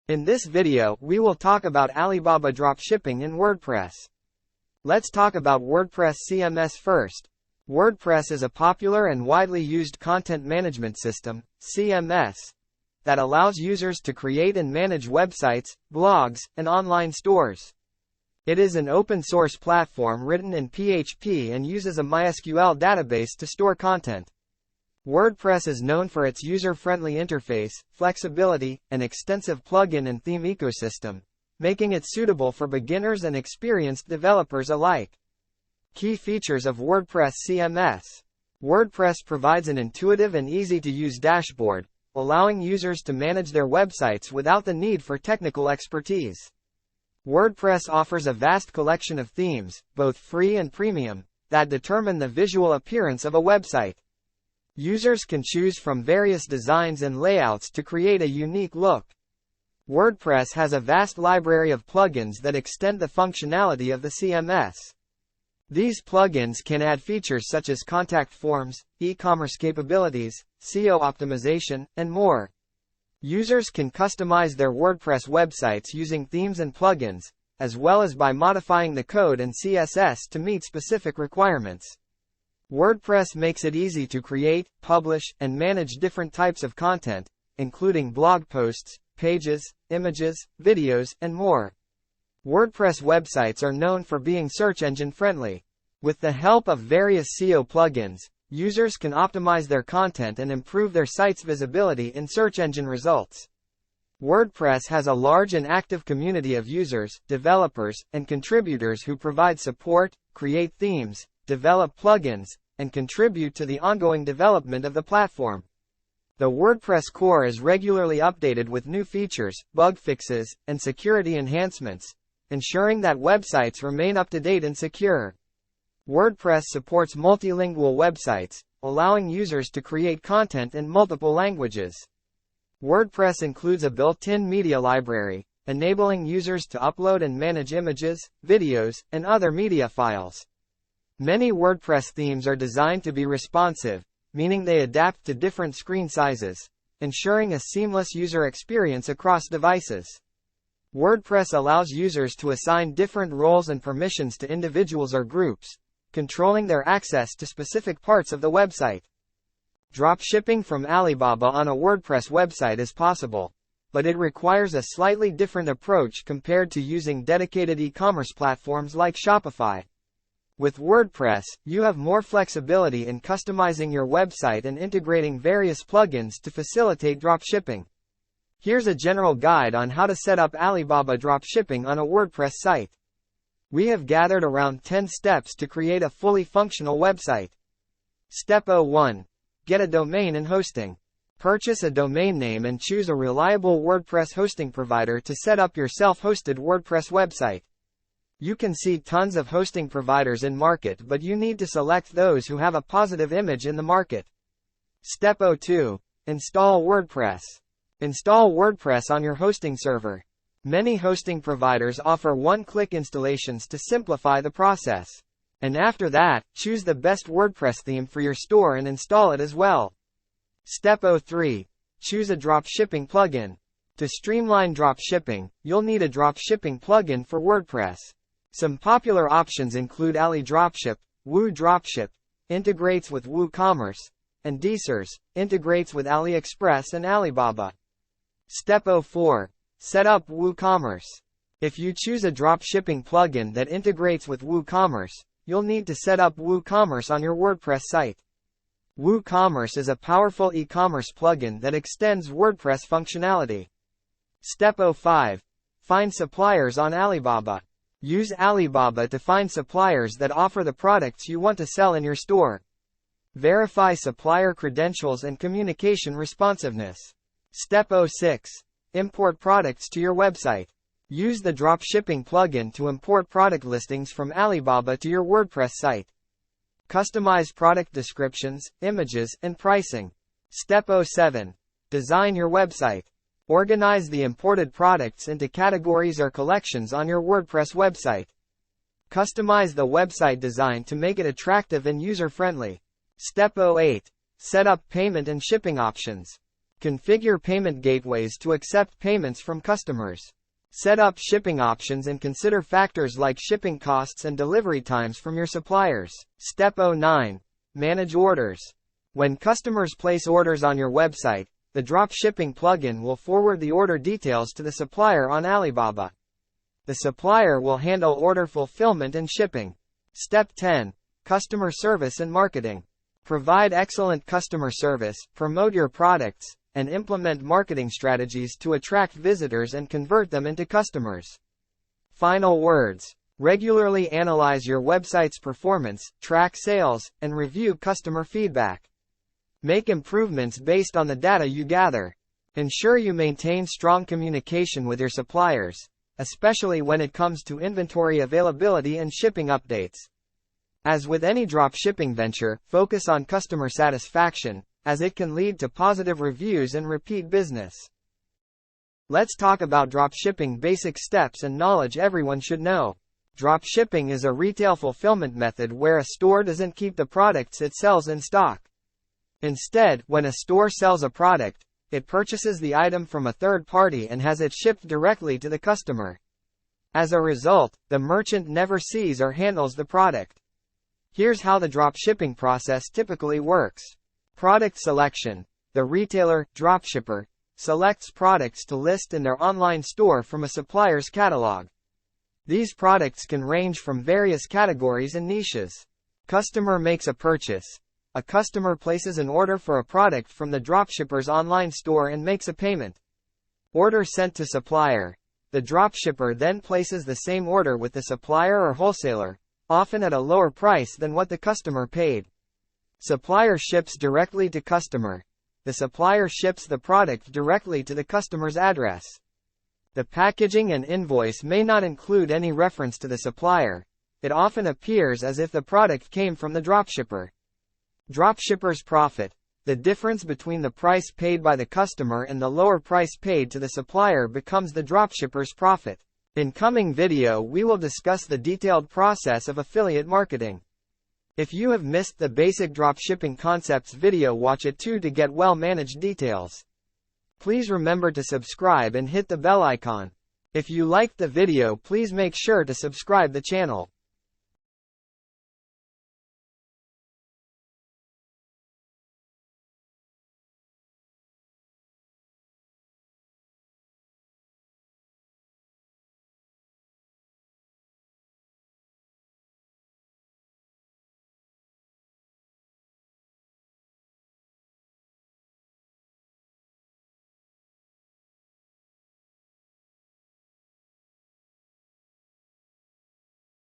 In this video, we will talk about Alibaba dropshipping in WordPress. Let's talk about WordPress CMS first. WordPress is a popular and widely used content management system, CMS, that allows users to create and manage websites, blogs, and online stores. It is an open-source platform written in PHP and uses a MySQL database to store content. WordPress is known for its user-friendly interface, flexibility, and extensive plugin and theme ecosystem, making it suitable for beginners and experienced developers alike. Key features of WordPress CMS. WordPress provides an intuitive and easy-to-use dashboard, allowing users to manage their websites without the need for technical expertise. WordPress offers a vast collection of themes, both free and premium, that determine the visual appearance of a website. Users can choose from various designs and layouts to create a unique look. WordPress has a vast library of plugins that extend the functionality of the CMS. These plugins can add features such as contact forms, e-commerce capabilities, SEO optimization, and more. Users can customize their WordPress websites using themes and plugins, as well as by modifying the code and CSS to meet specific requirements. WordPress makes it easy to create, publish, and manage different types of content, including blog posts, pages, images, videos, and more. WordPress websites are known for being search engine friendly. With the help of various SEO plugins, users can optimize their content and improve their site's visibility in search engine results. WordPress has a large and active community of users, developers, and contributors who provide support, create themes, develop plugins, and contribute to the ongoing development of the platform. The WordPress core is regularly updated with new features, bug fixes, and security enhancements, ensuring that websites remain up to date and secure. WordPress supports multilingual websites, allowing users to create content in multiple languages. WordPress includes a built-in media library, enabling users to upload and manage images, videos, and other media files. Many WordPress themes are designed to be responsive, meaning they adapt to different screen sizes, ensuring a seamless user experience across devices. WordPress allows users to assign different roles and permissions to individuals or groups, controlling their access to specific parts of the website. Dropshipping from Alibaba on a WordPress website is possible, but it requires a slightly different approach compared to using dedicated e-commerce platforms like Shopify. With WordPress, you have more flexibility in customizing your website and integrating various plugins to facilitate dropshipping. Here's a general guide on how to set up Alibaba dropshipping on a WordPress site. We have gathered around 10 steps to create a fully functional website. Step 01. Get a domain and hosting. Purchase a domain name and choose a reliable WordPress hosting provider to set up your self-hosted WordPress website. You can see tons of hosting providers in market, but you need to select those who have a positive image in the market. Step 02. Install WordPress. Install WordPress on your hosting server. Many hosting providers offer one-click installations to simplify the process. And after that, choose the best WordPress theme for your store and install it as well. Step 03. Choose a dropshipping plugin. To streamline dropshipping, you'll need a dropshipping plugin for WordPress. Some popular options include Alidropship, Woodropship, integrates with WooCommerce, and Dsers, integrates with AliExpress and Alibaba. Step 04. Set up WooCommerce. If you choose a dropshipping plugin that integrates with WooCommerce, you'll need to set up WooCommerce on your WordPress site. WooCommerce is a powerful e-commerce plugin that extends WordPress functionality. Step 05. Find suppliers on Alibaba. Use Alibaba to find suppliers that offer the products you want to sell in your store. Verify supplier credentials and communication responsiveness. Step 06. Import products to your website. Use the dropshipping plugin to import product listings from Alibaba to your WordPress site. Customize product descriptions, images, and pricing. Step 07. Design your website. Organize the imported products into categories or collections on your WordPress website. Customize the website design to make it attractive and user-friendly. Step 08. Set up payment and shipping options. Configure payment gateways to accept payments from customers. Set up shipping options and consider factors like shipping costs and delivery times from your suppliers. Step 09. Manage orders. When customers place orders on your website, the dropshipping plugin will forward the order details to the supplier on Alibaba. The supplier will handle order fulfillment and shipping. Step 10. Customer service and marketing. Provide excellent customer service, promote your products, and implement marketing strategies to attract visitors and convert them into customers. Final words. Regularly analyze your website's performance, track sales, and review customer feedback. Make improvements based on the data you gather. Ensure you maintain strong communication with your suppliers, especially when it comes to inventory availability and shipping updates. As with any dropshipping venture, focus on customer satisfaction, as it can lead to positive reviews and repeat business. Let's talk about dropshipping basic steps and knowledge everyone should know. Dropshipping is a retail fulfillment method where a store doesn't keep the products it sells in stock. Instead, when a store sells a product, it purchases the item from a third party and has it shipped directly to the customer. As a result, the merchant never sees or handles the product. Here's how the dropshipping process typically works. Product selection. The retailer, dropshipper, selects products to list in their online store from a supplier's catalog. These products can range from various categories and niches. Customer makes a purchase. A customer places an order for a product from the dropshipper's online store and makes a payment. Order sent to supplier. The dropshipper then places the same order with the supplier or wholesaler, often at a lower price than what the customer paid. Supplier ships directly to customer. The supplier ships the product directly to the customer's address. The packaging and invoice may not include any reference to the supplier. It often appears as if the product came from the dropshipper. Dropshipper's profit. The difference between the price paid by the customer and the lower price paid to the supplier becomes the dropshipper's profit. In coming video we will discuss the detailed process of affiliate marketing. If you have missed the basic dropshipping concepts video, watch it too to get well-managed details. Please remember to subscribe and hit the bell icon. If you liked the video, please make sure to subscribe the channel.